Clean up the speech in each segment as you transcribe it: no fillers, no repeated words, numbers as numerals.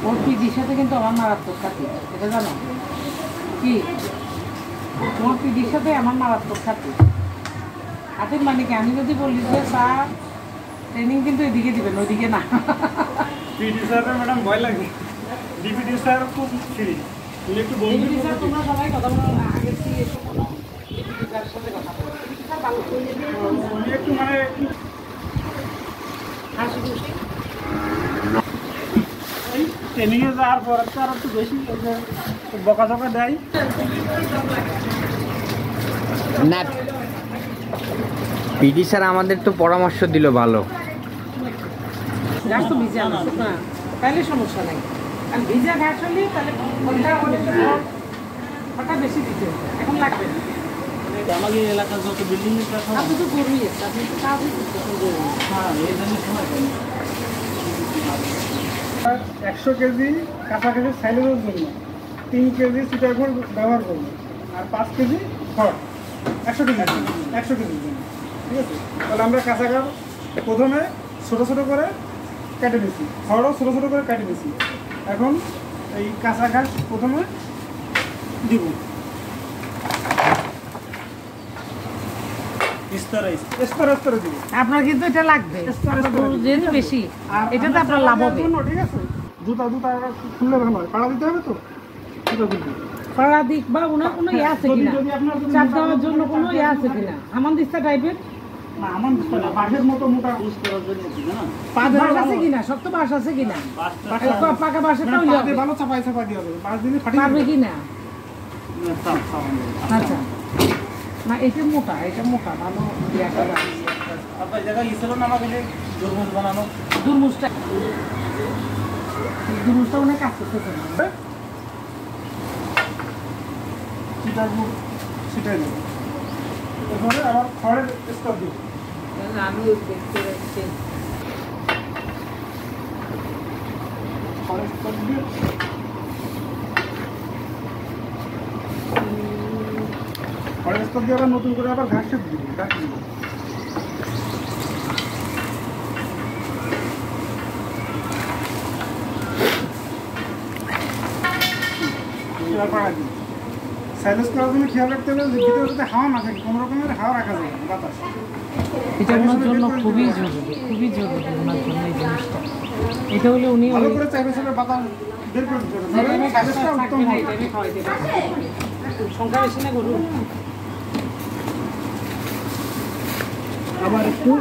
ওর পিডির সাথে কিন্তু আমার মারাত্মক খাতি, এটা জানো কি? তোমার পিডির সাথে আমার মারাত্মক খাতি। খাতির মানে কি, আমি যদি বলি যে স্যার ট্রেনিং কিন্তু এদিকে দিবেন, ওইদিকে না। পিডি স্যার ম্যাডাম ভয় লাগে, ডিপিডি স্যার খুব ফ্রি। একটু ডিপিডি স্যার তোমরা সবাই কথা বলো, আগে থেকে এসে কোনো ডিপিডি স্যারের সাথে কথা বলো। ডিপিডি স্যার ভালো উনি একটু মানে একটু হাসি খুশি। এই ট্রেনিংয়ে যাওয়ার পর তো আর একটু বেশি বকাঝকা দেয় না। পিডি স্যার আমাদের তো পরামর্শ দিল ভালো। ঘাস তো ভিজা না, তাহলে সমস্যা নাই। আর ভিজা ঘাস হলে তাহলে ওটা বেশি দিতে হবে, এখন লাগবে না। আমাদের এলাকার যত বিল্ডিং আপনি তো গরুই আছে, আপনি তো কাজই করতেছেন গরু। হ্যাঁ, এই জন্য সময় 100 কেজি কাছাকাছি সাইলেজের জন্য 3 কেজি চিটাগুড় ব্যবহার করবো, আর 5 কেজি খড় 100 কেজির জন্য, 100 কেজির জন্য। ঠিক আছে, তাহলে আমরা কাঁচাঘাট প্রথমে ছোটো ছোটো করে কেটে দিচ্ছি, খড়ও ছোটো ছোটো করে কেটে দিচ্ছি। এখন এই কাঁচাঘাট প্রথমে দিব স্তরে স্তরে স্তরে দিব। আপনার কিন্তু এটা লাগবে, যেহেতু বেশি এটাতে আপনার লাভ হবে। ঠিক আছে, জুতা জুতা খুললে ভালো হয়, পাড়া দিতে হবে তো, জুতা খুলবে পাড়া দিক বা ওনার কোনো ইয়ে আছে কিনা, চাপ দেওয়ার জন্য কোনো ইয়ে আছে কিনা, হামান দিস্তা টাইপের না, আমার বাঁশের মতো মোটা ইউজ করার জন্য বাঁশ আছে কিনা, শক্ত বাঁশ আছে কিনা, পাকা বাঁশের ভালো চাপাই চাপাই দিয়ে হবে, বাঁশ দিলে ফাটিয়ে পারবে কিনা। যাবে। আচ্ছা, না এটা মোটা, এটা মোটা ভালো ইয়ে করা। আপনার জায়গায় ছিল না আমাকে যে দুর্মুজ বানানো, দুর্মুজটা অনেক কাজ করতেছে না। চিটাগুড় ছিটাই দেবো, এরপরে আবার খড়ের স্তর দিব। আমি দেখতে পাচ্ছি খড়ের স্তর দিয়ে খড়ের স্তর দিয়ে আবার নতুন করে আবার ঘাস দিব, ঘাস দিব। সাইলেন্স করার জন্য খেয়াল রাখতে হবে যে ভিতরে যাতে হাওয়া না থাকে, কোনো রকমের হাওয়া রাখা যায় না, বাতাস। এটা ওনার জন্য খুবই জরুরি, খুবই জরুরি ওনার জন্য এই জিনিসটা। এটা হলে উনি ভালো করে চাইবে সেটা বাতাস বের করে দিতে হবে, সাইলেন্সটা উত্তম হবে। সংখ্যা বেশি না গরু। আবার একটু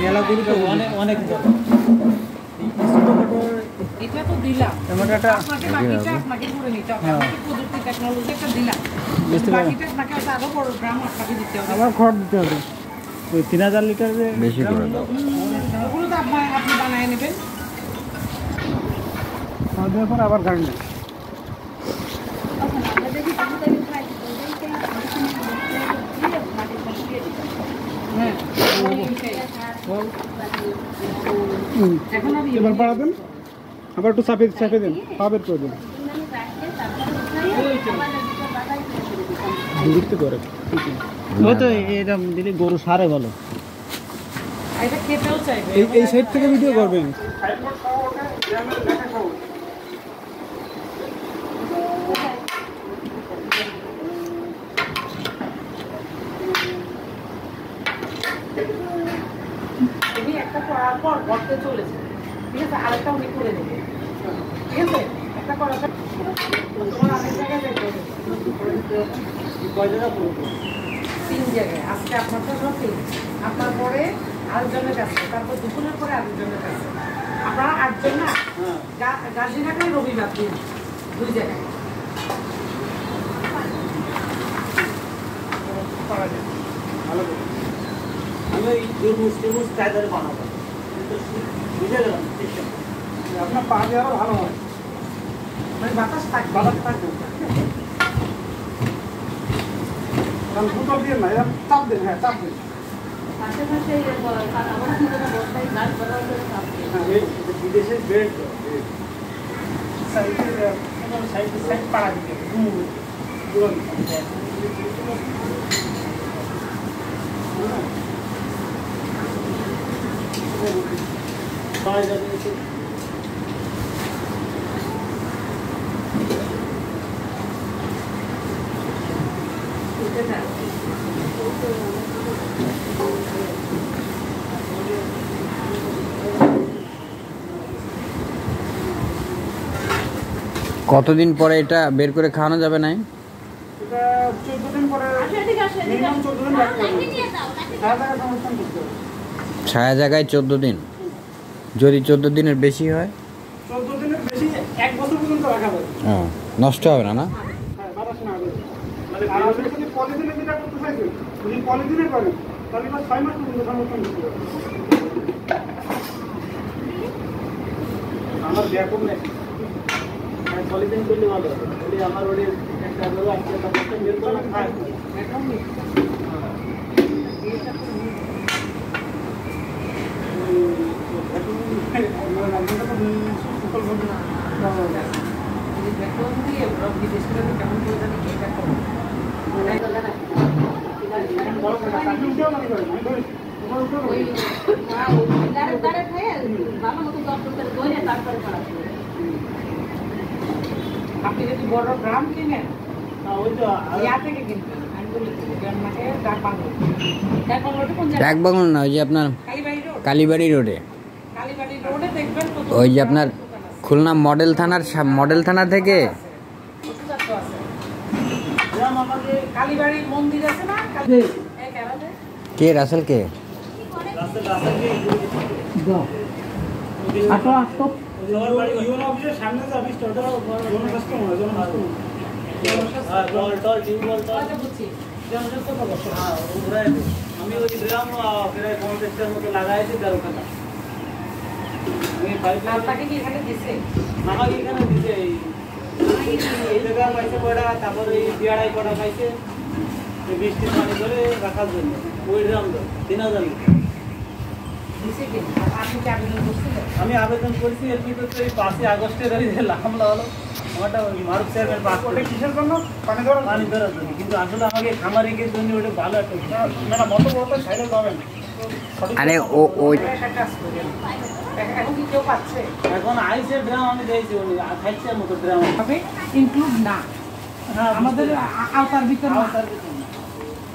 মেলা গরু তো অনেক এটা তো দিলাম, টমেটোটা আপনাকে বাকিটা আপনাকে করে নিতে হবে। আমি প্রযুক্তি টেকনোলজি একটা দিলাম, বাকিটা আপনাকে আরো বড় গ্রাম আপনাকে দিতে হবে। আবার খড় দিতে হবে, ওই 3000 লিটারের বেশি করে দাও। ওগুলো তো আপনি বানিয়ে নেবেন। খড় দেওয়ার পর আবার গাড়ি নেই। হ্যাঁ, এখন আর এবার বাড়াবেন, আবার একটু চাপে চাপে দেন, পা বের করে দেন, ঘুরতে করে। ওই তো এরকম দিলে গরু সারে ভালো। এটা খেতেও চাইবে। এই সাইড থেকে ভিডিও করবেন। উনি একটা করার পর গর্তে চলেছে, ঠিক আছে, আরেকটা উনি করে দেবে, ঠিক আছে। একটা করার পর তোমার আরেক জায়গায় বের করে দেবে। 3 জায়গায়, আজকে আপনার তো সব 3, আপনার পরে আরেকজনের কাছে, তারপর দুপুরের পরে আরেকজনের কাছে, আপনারা 8 জন না, গাজীঘাটে রবিবার দিন 2 জায়গায় করা যায়। ভালো করে আমি এই দুর্মুজ কায়দারে বানাবো, বুঝে গেলাম। আপনার পা দিয়ে আরো ভালো হয়, মানে বাতাস থাকবে, বাতাস থাকবে। বোতল দিয়ে না, এরকম চাপ দেন, হ্যাঁ চাপ দেন। বিদেশের বেড সাইড পাড়া দিতে কতদিন পরে এটা বের করে খাওয়ানো যাবে না? এটা 14 দিন পরে মিনিমাম 14 দিন রাখতে হবে। ছায়া জায়গায় সংরক্ষণ করতে হবে। ছায়া জায়গায় 14 দিন। যদি 14 দিনের বেশি হয়? 14 দিনের বেশি 1 বছর পর্যন্ত রাখা যাবে। নষ্ট হবে না? হ্যাঁ, বাতাস না হবে। আর আপনি যদি পলিথিনে যেটা করতে চাইছেন, যদি পলিথিনে করেন, তাহলে এটা 6 মাস পর্যন্ত সংরক্ষণ করতে হবে। আমার ব্যাকআপ নেই। পলিথিন করলে ভালো হবে। বলি আমার ওরে একটা হলো আজকে একটা বের করে খায়। একদম নেই। আপনি যদি বড় ড্রাম কিনেন ইয়া থেকে কিনবেন, আমি বলি মানে ডাক বাংলো কোন জায়গায়? ডাক বাংলো না, ওই যে আপনার কালীবাড়ি রোড। কালীবাড়ি রোডে। কালীবাড়ি রোডে দেখবেন ওই যে আপনার খুলনা মডেল থানা থেকে কালীবাড়ি মন্দির আছে না? কে রাসেল কে? সামনে যে অফিসটা ওটা কাস্টমার আমি ওই গ্রাম প্রায় 50টার মতো লাগাইছি 13 টাকা। আপনাকে কি এখানে দিছে? আমাকে এখানে দিছে এই জায়গা পাইছে কয়টা, তারপরে এই বিয়াড়াই কটা পাইছে বৃষ্টির পানি করে রাখার জন্য। ওই ড্রাম 3000 দিছে কি? আপনি কি আবেদন করছিলেন? আমি আবেদন করেছি। এর ভিতরে 5 আগস্টের হামলা হলো। আমারটা মারুফ চেয়ারম্যান পাস করে কিসের জন্য? পানি ধরার জন্য। কিন্তু আসলে আমাকে খামারিকের জন্য ওটা ভালো একটা না মতো বড় সাইডে পাবেন। আরে ওই এখন কি কেউ পাচ্ছে? এখন আইসের ড্রাম আমি দিয়েছি, উনি খাইছে মতো ড্রাম তবে ইনক্লুড না, আমাদের আওতার ভিতর না।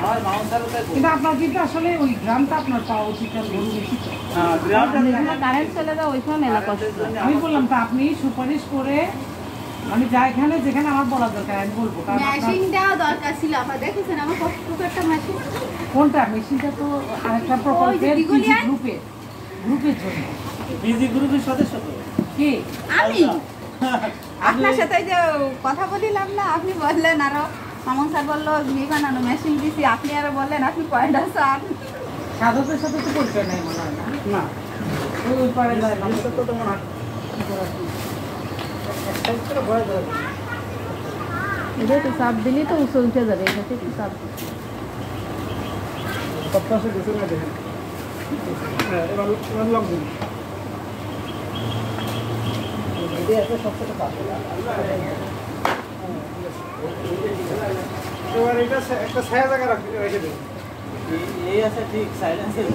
আমার মাউন্টারে তাই কিন্তু আপনার কিন্তু আসলে ওই গ্রামটা আপনার পাওয়া উচিত, আর গরু বেশি চাই। গ্রামটা কারেন্ট চলে যাও ওইখানে মেলা কষ্ট। আমি বললাম তো আপনি সুপারিশ করে আমি যা এখানে যেখানে আমার বলা দরকার আমি বলবো। কারণ আপনার- মেশিন দেওয়া দরকার ছিল, আপনার দেখেছেন আমার কষ্ট একটা মেশিন। কোনটা মেশিনটা তো আরেকটা প্রকল্পের দিগুলিয়ায়? গ্রুপের জন্য। বিজি গ্রুপের সদস্য তো কি আমি আপনার সাথে ওই যে কথা বলিলাম না, আপনি বললেন আরো মামুন স্যার বললো বিয়ে বানানো মেশিন দিছি, আপনি আরো বললেন আপনি কয়টা স্যার। সাধকের সাথে তো পরিচয় নেই মনে হয় না। না ওই পারে যায় না। জিনিসটা তো তোমার একটা ভয় ধরে এটা তো চাপ দিলেই তো উঁচু উঠে যাবে, এটাতে একটু চাপ সপ্তাহে দুশো না দেখেন। হ্যাঁ, এবার লক দিন। এবার এটা একটা ছায়া জায়গা রেখে দেবেন। এই আছে ঠিক সাইলেন্সের